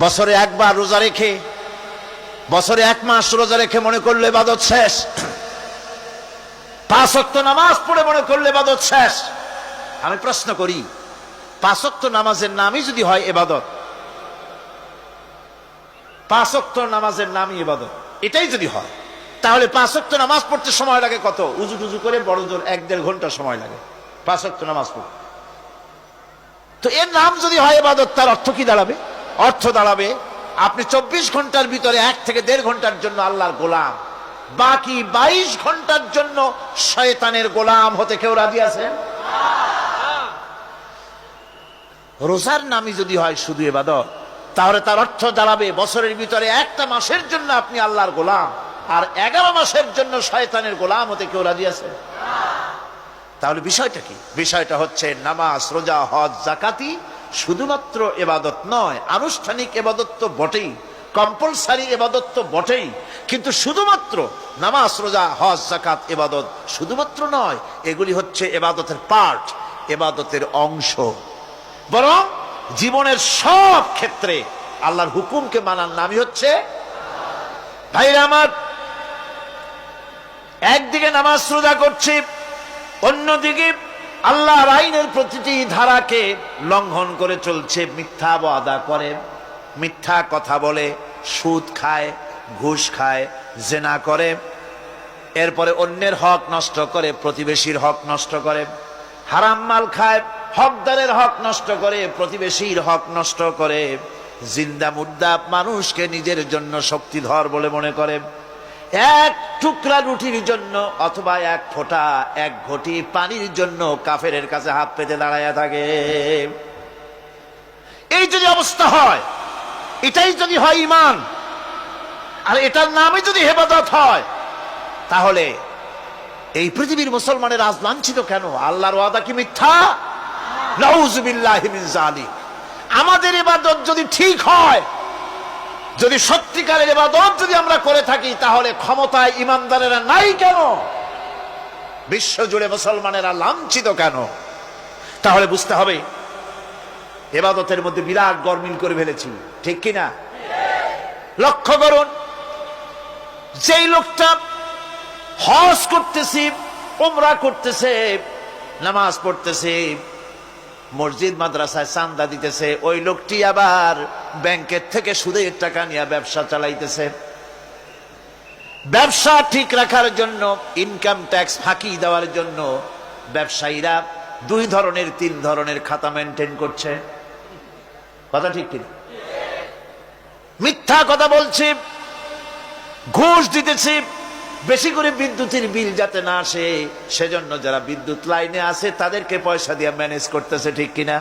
বছরে একবার রোজা রেখে, বছরে এক মাস রোজা রেখে মনে করলে ইবাদত শেষ, 5 ওয়াক্ত নামাজ পড়ে মনে করলে ইবাদত শেষ। আমি প্রশ্ন করি, 5 ওয়াক্ত নামাজের নামই যদি হয় ইবাদত, 5 ওয়াক্ত নামাজের নামই ইবাদত, এটাই যদি হয়, তাহলে 5 ওয়াক্ত নামাজ পড়তে সময় লাগে কত? উজু টুজু করে বড় জোর 1-1.5 ঘন্টা সময় লাগে 5 ওয়াক্ত নামাজ পড়তে। তো এর নাম যদি হয় ইবাদত, তার অর্থ কি দাঁড়াবে? অর্থ দাঁড়াবে আপনি 24 ঘন্টার ভিতরে 1 থেকে 1.5 ঘন্টার জন্য আল্লাহর গোলাম, বাকি 22 ঘন্টার জন্য শয়তানের গোলাম হতে কেউ রাজি আছেন? রোজার নামই যদি হয় শুধু ইবাদত, তাহলে তার অর্থ দাঁড়াবে বছরের ভিতরে একটা মাসের জন্য আপনি আল্লাহর গোলাম, আর 11 মাসের জন্য শয়তানের গোলাম হতে কেউ রাজি আছে? তাহলে বিষয়টা কি? বিষয়টা হচ্ছে নামাজ, রোজা, হজ, যাকাতি শুধুমাত্র ইবাদত নয়, আনুষ্ঠানিক ইবাদত তো বটেই, কম্পালসারি ইবাদত তো বটেই, কিন্তু শুধুমাত্র নামাজ, রোজা, হজ, যাকাত ইবাদত শুধুমাত্র নয়, এগুলি হচ্ছে ইবাদতের পার্ট, ইবাদতের অংশ। বরং জীবনের সব ক্ষেত্রে আল্লাহর হুকুমকে মানার নামই হচ্ছে। ভাইরা আমার, একদিকে নামাজ রোজা করছি, অন্যদিকে আল্লাহর আইনের প্রতিটি ধারাকে লঙ্ঘন করে চলছে, মিথ্যা ওয়াদা করে, মিথ্যা কথা বলে, সুদ খায়, ঘুষ খায়, জেনা করে, এরপরে অন্যের হক নষ্ট করে, প্রতিবেশীর হক নষ্ট করে, হারাম মাল খায়, হকদারের হক নষ্ট করে, প্রতিবেশীর হক নষ্ট করে, জিন্দা মুর্দা মানুষকে নিজের জন্য শক্তিধর বলে মনে করে, এক টুকরা রুটির জন্য অথবা এক ফোঁটা, এক ঘটি পানির জন্য কাফেরের কাছে হাত পেতে দাঁড়ায়া থাকে। এই যদি অবস্থা হয়, এটাই যদি হয় ঈমান, আর এটার নামে যদি ইবাদত হয়, তাহলে এই পৃথিবীর মুসলমানের আজ লাঞ্ছিত কেন? আল্লাহর ওয়াদা কি মিথ্যা? নাউযুবিল্লাহি মিন যালিক। আমাদের ইবাদত যদি ঠিক হয়, যদি সত্যিকারের ইবাদত যদি আমরা করে থাকি, তাহলে ক্ষমতায় ইমানদারেরা নাই কেন? বিশ্ব জুড়ে মুসলমানেরা লাঞ্ছিত কেন? তাহলে বুঝতে হবে ইবাদতের মধ্যে বিরাট গরমিল করে ফেলেছি, ঠিক কিনা? লক্ষ্য করুন, যেই লোকটা হজ করতেছে, উমরা করতেছে, নামাজ পড়তেছে, মসজিদ মাদ্রাসায় চাঁদা দিতেছে, ওই লোকটি আবার ব্যাংকের থেকে সুদের টাকা নিয়ে ব্যবসা চালাইতেছে। ব্যবসা ঠিক রাখার জন্য, ইনকাম ট্যাক্স ফাঁকি দেওয়ার জন্য ব্যবসায়ীরা 2 ধরনের 3 ধরনের খাতা মেনটেন করছে। কথা ঠিক কিনা? মিথ্যা কথা বলছে, ঘুষ দিতেছে, বেশি করে বিদ্যুতের বিল যাতে না আসে সেজন্য যারা বিদ্যুৎ লাইনে আছে তাদেরকে পয়সা দিয়ে ম্যানেজ করতেছে, ঠিক কিনা?